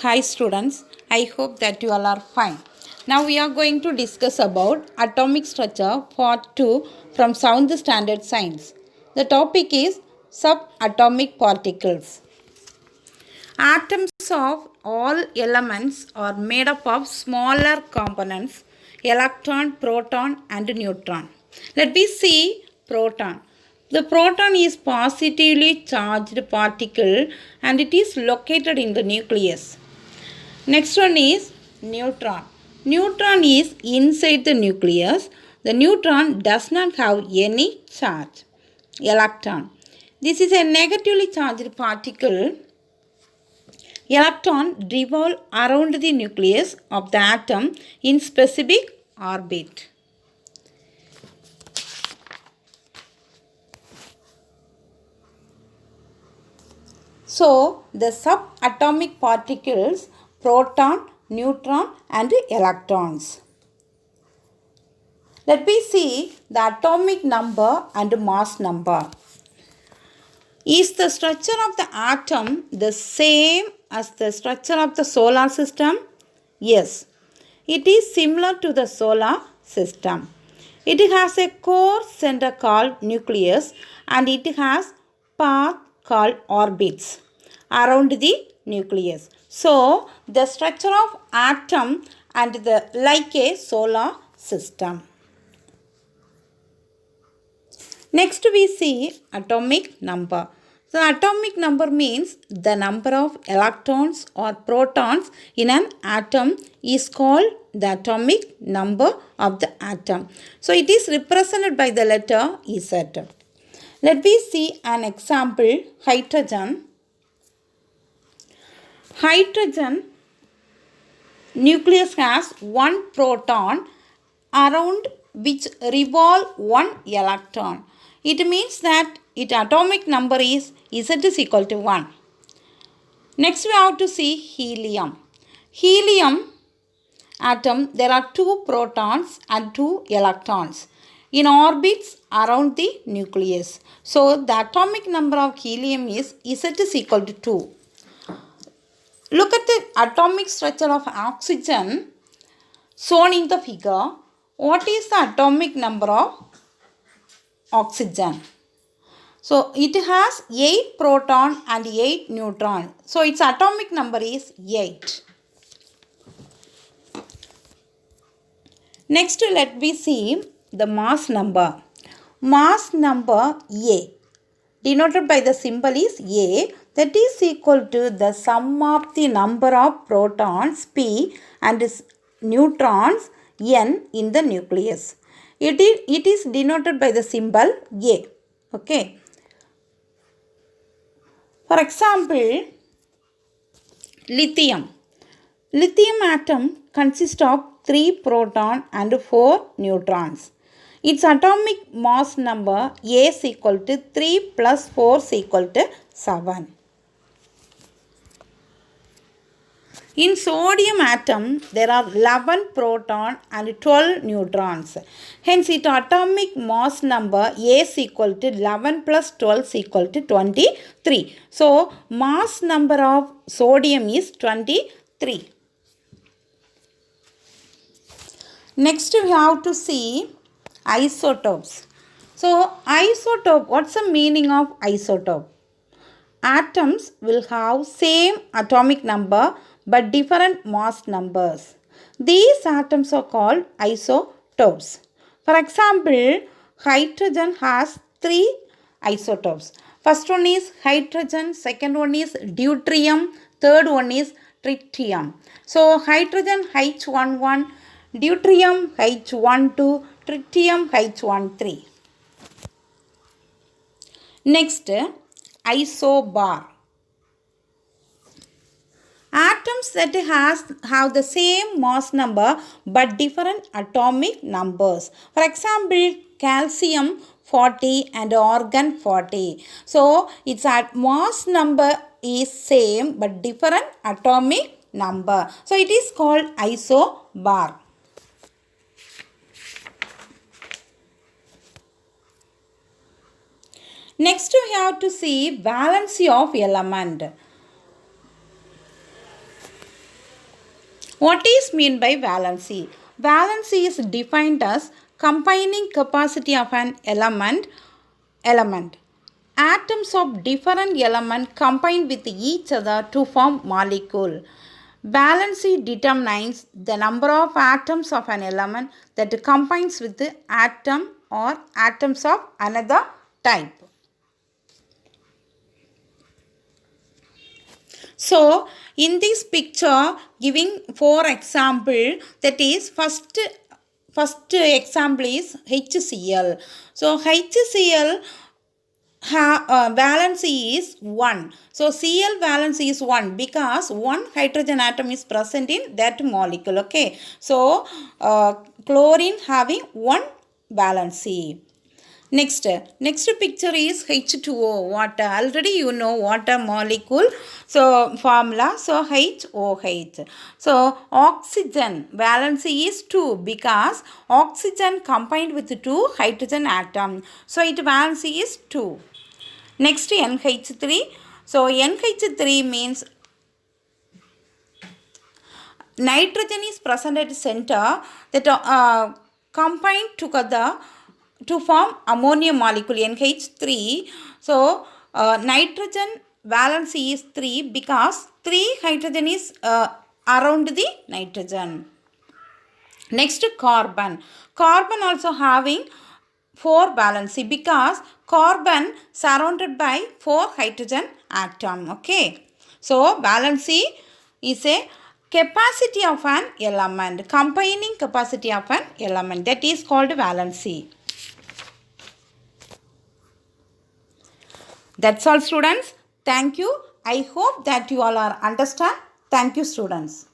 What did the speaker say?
Hi students, I hope that you all are fine. Now we are going to discuss about atomic structure part 2 from 7th standard science. The topic is subatomic particles. Atoms of all elements are made up of smaller components, electron, proton and neutron. Let me see proton. The proton is positively charged particle and it is located in the nucleus. Next one is neutron. Neutron is inside the nucleus. The neutron does not have any charge. Electron. This is a negatively charged particle. Electron revolve around the nucleus of the atom in specific orbit. So, the subatomic particles, proton, neutron and electrons. Let me see the atomic number and mass number. Is the structure of the atom the same as the structure of the solar system? Yes, it is similar to the solar system. It has a core center called nucleus and it has path called orbits around the nucleus. So, the structure of atom and the like a solar system. Next we see atomic number. So atomic number means the number of electrons or protons in an atom is called the atomic number of the atom. So it is represented by the letter Z. Let me see an example. Hydrogen. Hydrogen nucleus has one proton around which revolve one electron. It means that its atomic number is Z is equal to 1. Next we have to see helium. Helium atom, there are 2 protons and 2 electrons in orbits around the nucleus. So the atomic number of helium is Z is equal to 2. Look at the atomic structure of oxygen shown in the figure. What is the atomic number of oxygen? So it has 8 proton and 8 neutron. So its atomic number is 8. Next let me see the mass number. Mass number A denoted by the symbol is A, that is equal to the sum of the number of protons P and neutrons N in the nucleus. It is denoted by the symbol A. Okay. For example, lithium. Lithium atom consists of 3 proton and 4 neutrons. Its atomic mass number A is equal to 3 plus 4 is equal to 7. In sodium atom, there are 11 proton and 12 neutrons. Hence, its atomic mass number A is equal to 11 plus 12 is equal to 23. So, mass number of sodium is 23. Next, we have to see isotopes. So, isotope, what's the meaning of isotope? Atoms will have same atomic number but different mass numbers. These atoms are called isotopes. For example, hydrogen has 3 isotopes. First one is hydrogen, second one is deuterium, third one is tritium. So, hydrogen H11, deuterium H12, tritium H13. Next, isobar. Atoms that have the same mass number but different atomic numbers. For example, calcium 40 and argon 40. So, its mass number is same but different atomic number. So, it is called isobar. Next, we have to see valency of element. What is mean by valency? Valency is defined as combining capacity of an element. Atoms of different element combine with each other to form molecule. Valency determines the number of atoms of an element that combines with the atom or atoms of another type. So, in this picture, giving 4 example, that is first example is HCl. So, HCl valency is 1. So, Cl valency is 1 because one hydrogen atom is present in that molecule. Okay. So, chlorine having 1 valency. Next picture is H2O, water. Already you know water molecule. So, formula, so HOH. So, oxygen valency is 2 because oxygen combined with 2 hydrogen atom. So, its valency is 2. Next, NH3. So, NH3 means nitrogen is present at center that combined together to form ammonia molecule NH3. So, nitrogen valency is 3 because 3 hydrogen is around the nitrogen. Next, carbon. Carbon also having 4 valency because carbon surrounded by 4 hydrogen atom. Okay. So, valency is a capacity of an element, combining capacity of an element, that is called valency. That's all, students. Thank you. I hope that you all are understand. Thank you, students.